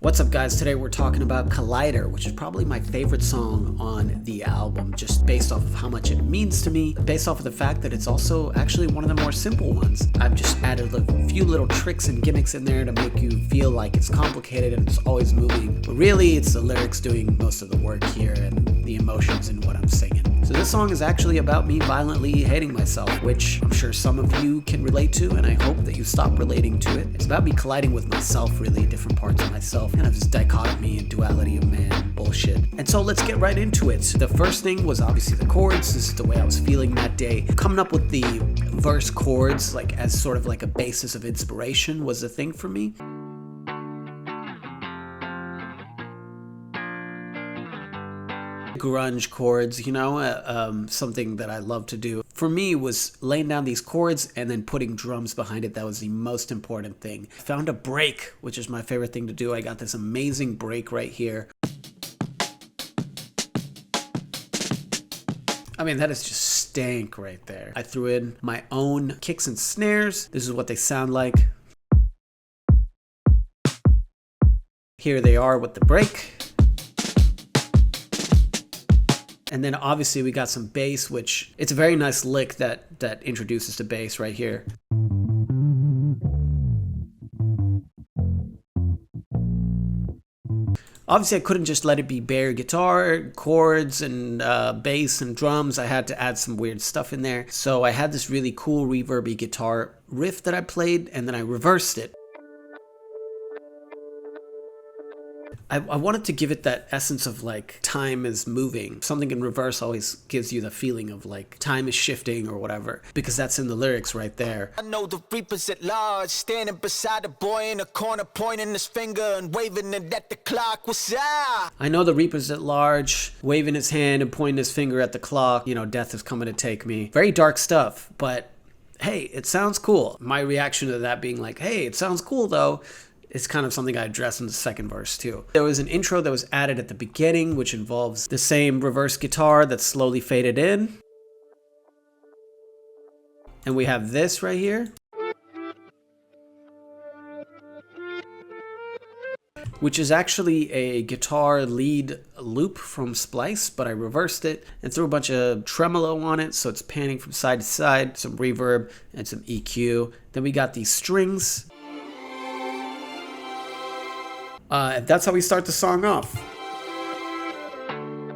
What's up, guys? Today we're talking about Collider, which is probably my favorite song on the album, just based off of how much it means to me, based off of the fact that it's also actually one of the more simple ones. I've just added a few little tricks and gimmicks in there to make you feel like it's complicated and it's always moving, but really it's the lyrics doing most of the work here and the emotions in what I'm singing. So this song is actually about me violently hating myself, which I'm sure some of you can relate to, and I hope that you stop relating to it. It's about me colliding with myself, really, different parts of myself, kind of this dichotomy and duality of man bullshit. And so let's get right into it. The first thing was obviously the chords. This is the way I was feeling that day. Coming up with the verse chords, like as sort of like a basis of inspiration, was the thing for me. Grunge chords, you know, something that I love to do. For me was laying down these chords and then putting drums behind it. That was the most important thing. I found a break, which is my favorite thing to do. I got this amazing break right here. I mean, that is just stank right there. I threw in my own kicks and snares. This is what they sound like. Here they are with the break. And then obviously we got some bass, which it's a very nice lick that introduces the bass right here. Obviously, I couldn't just let it be bare guitar, chords, and bass and drums. I had to add some weird stuff in there. So I had this really cool reverby guitar riff that I played, and then I reversed it. I wanted to give it that essence of like time is moving. Something in reverse always gives you the feeling of like time is shifting or whatever, because that's in the lyrics right there. I know the reapers at large, standing beside a boy in a corner, pointing his finger and waving it at the clock. What's up? I know the reapers at large, waving his hand and pointing his finger at the clock. You know, death is coming to take me. Very dark stuff, but hey, it sounds cool. My reaction to that being like, hey, it sounds cool though, it's kind of something I address in the second verse too. There was an intro that was added at the beginning, which involves the same reverse guitar that's slowly faded in. And we have this right here, which is actually a guitar lead loop from Splice, but I reversed it and threw a bunch of tremolo on it, so it's panning from side to side, some reverb and some EQ. Then we got these strings. That's how we start the song off.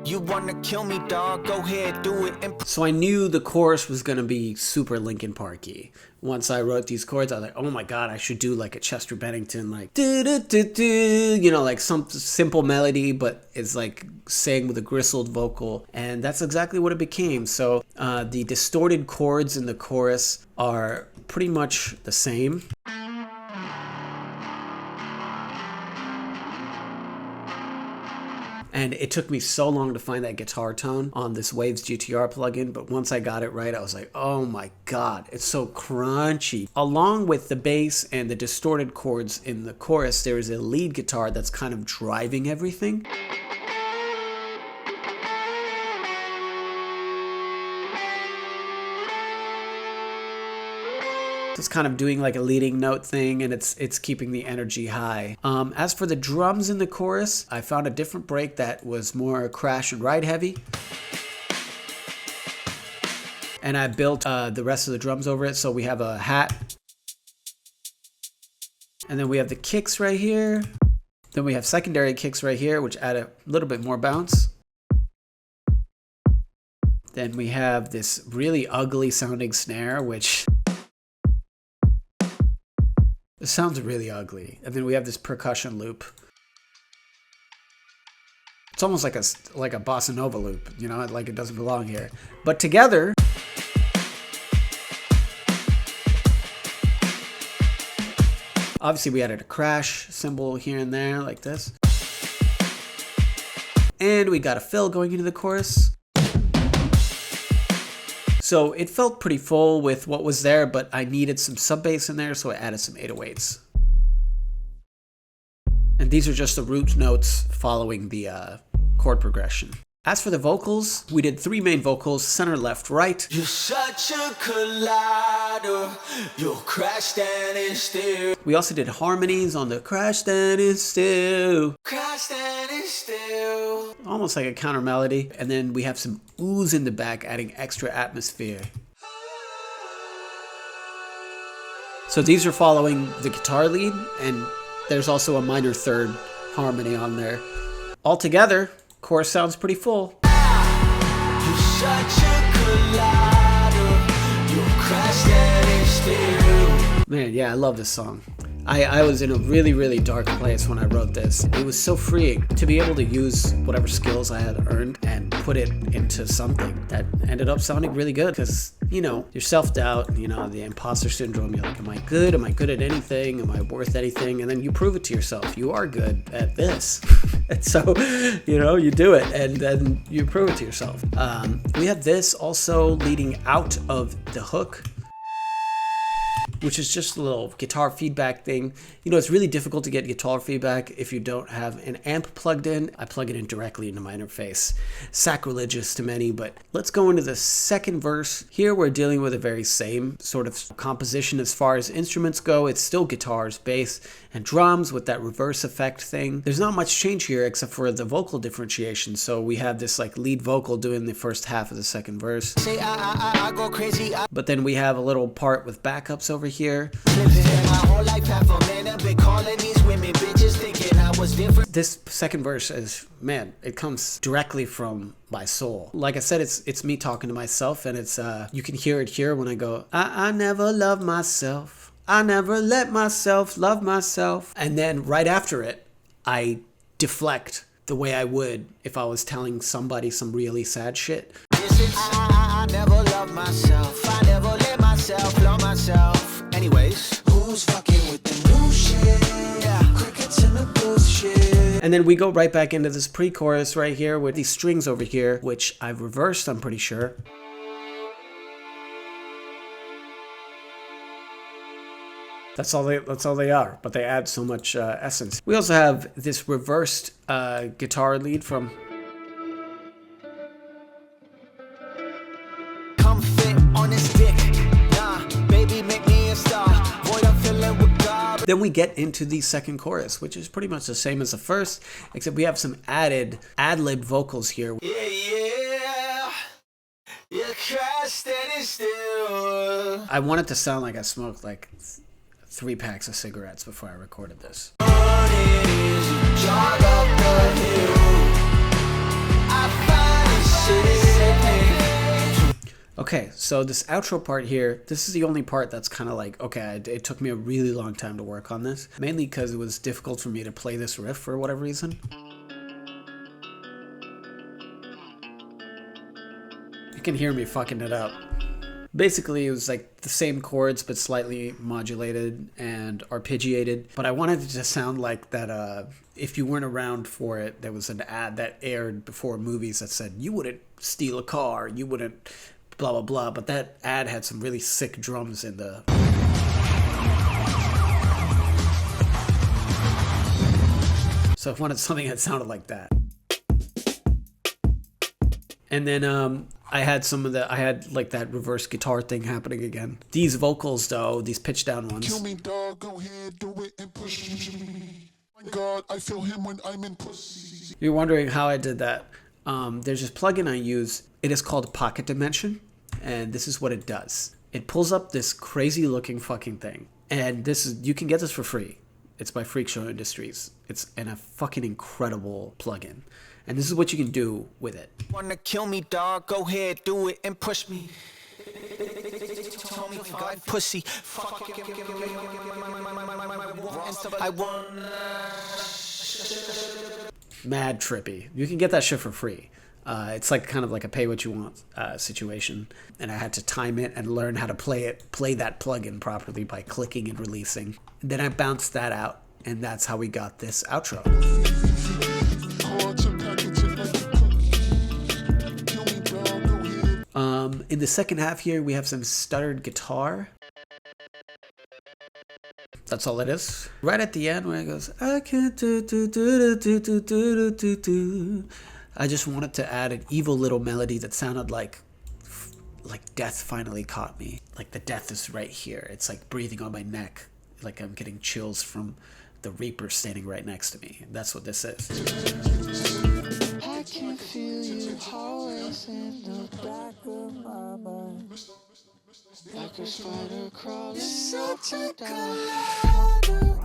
You wanna kill me, dog? Go ahead, do it. So I knew the chorus was gonna be super Linkin Parky. Once I wrote these chords, I was like, oh my god, I should do like a Chester Bennington, like do, you know, like some simple melody, but it's like sang with a gristled vocal, and that's exactly what it became. So the distorted chords in the chorus are pretty much the same. And it took me so long to find that guitar tone on this Waves GTR plugin, but once I got it right, I was like, oh my god, it's so crunchy. Along with the bass and the distorted chords in the chorus, there is a lead guitar that's kind of driving everything. It's kind of doing like a leading note thing, and it's keeping the energy high. As for the drums in the chorus, I found a different break that was more crash and ride heavy. And I built the rest of the drums over it, so we have a hat. And then we have the kicks right here. Then we have secondary kicks right here, which add a little bit more bounce. Then we have this really ugly sounding snare, which it sounds really ugly. And then we have this percussion loop. It's almost like a bossa nova loop, you know, like it doesn't belong here. But together, obviously we added a crash cymbal here and there like this. And we got a fill going into the chorus. So it felt pretty full with what was there, but I needed some sub bass in there, so I added some 808s. And these are just the root notes following the chord progression. As for the vocals, we did 3 main vocals, center, left, right. You're such a collider, you'll crash standing still. We also did harmonies on the crash standing still. Crash standing still. Almost like a counter melody. And then we have some oohs in the back, adding extra atmosphere. So these are following the guitar lead, and there's also a minor third harmony on there. Altogether, chorus sounds pretty full. You're such a collider, you'll crash standing still. Man, yeah, I love this song. I was in a really, really dark place when I wrote this. It was so freeing to be able to use whatever skills I had earned and put it into something that ended up sounding really good. Because, you know, your self-doubt, you know, the imposter syndrome, you're like, am I good? Am I good at anything? Am I worth anything? And then you prove it to yourself. You are good at this. And so, you know, you do it and then you prove it to yourself. We have this also leading out of the hook, which is just a little guitar feedback thing. You know, it's really difficult to get guitar feedback if you don't have an amp plugged in. I plug it in directly into my interface. Sacrilegious to many, but let's go into the second verse. Here we're dealing with a very same sort of composition as far as instruments go. It's still guitars, bass, and drums with that reverse effect thing. There's not much change here except for the vocal differentiation. So we have this like lead vocal doing the first half of the second verse. Say I go crazy. But then we have a little part with backups over here. This second verse is, man, it comes directly from my soul. Like I said, it's me talking to myself, and it's you can hear it here when I go, I never love myself. I never let myself love myself. And then right after it, I deflect the way I would if I was telling somebody some really sad shit. I never love myself. I never let myself love myself. Anyways, who's fucking with the new shit? Yeah, crickets in the bullshit. And then we go right back into this pre-chorus right here with these strings over here, which I've reversed, I'm pretty sure. That's all they are, but they add so much essence. We also have this reversed guitar lead from. Come fit on this dick. Nah, baby, make me a star. Boy, I'm feeling with God. Then we get into the second chorus, which is pretty much the same as the first, except we have some added ad-lib vocals here. Yeah. You crash steady still. I want it to sound like I smoked like 3 packs of cigarettes before I recorded this. Okay, so this outro part here, this is the only part that's kind of like, okay, it took me a really long time to work on this. Mainly because it was difficult for me to play this riff for whatever reason. You can hear me fucking it up. Basically, it was like the same chords, but slightly modulated and arpeggiated. But I wanted it to sound like that, if you weren't around for it, there was an ad that aired before movies that said, you wouldn't steal a car, you wouldn't blah, blah, blah. But that ad had some really sick drums in the... So I wanted something that sounded like that. And then I had like that reverse guitar thing happening again. These vocals though, these pitch down ones. Kill me, dog, go ahead, do it and push me. My God, I feel him when I'm in pussy. You're wondering how I did that. There's this plugin I use. It is called Pocket Dimension, and this is what it does. It pulls up this crazy looking fucking thing. And you can get this for free. It's by Freak Show Industries. It's a fucking incredible plugin. And this is what you can do with it. Wanna kill me, dog? Go ahead, do it and push me. Pussy. I want. Mad trippy. You can get that shit for free. It's like kind of like a pay what you want situation. And I had to time it and learn how to play that plugin properly by clicking and releasing. And then I bounced that out, and that's how we got this outro. In the second half here, we have some stuttered guitar. That's all it is. Right at the end where it goes, I can't do. I just wanted to add an evil little melody that sounded like death finally caught me. Like the death is right here. It's like breathing on my neck. Like I'm getting chills from the Reaper standing right next to me. That's what this is. I can feel you always in the back of my mind. Like a spider crawling. Such a collider.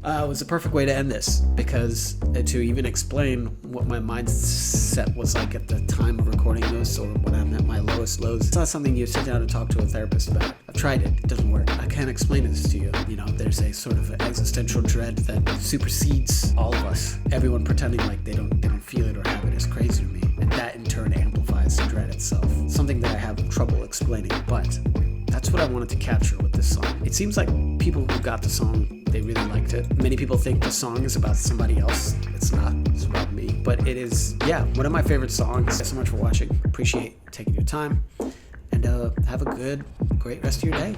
It was a perfect way to end this, because to even explain what my mindset was like at the time of recording this, or when I'm at my lowest lows, it's not something you sit down and talk to a therapist about. I've tried it. It doesn't work. I can't explain this to you. You know, there's a sort of existential dread that supersedes all of us. Everyone pretending like they don't feel it or have it is crazy to me. And that in turn amplifies the dread itself. Something that I have trouble explaining, but that's what I wanted to capture with this song. It seems like people who got the song, they really liked it. Many people think the song is about somebody else. It's not. It's about me. But it is, yeah, one of my favorite songs. Thanks so much for watching. Appreciate taking your time. And have a great rest of your day.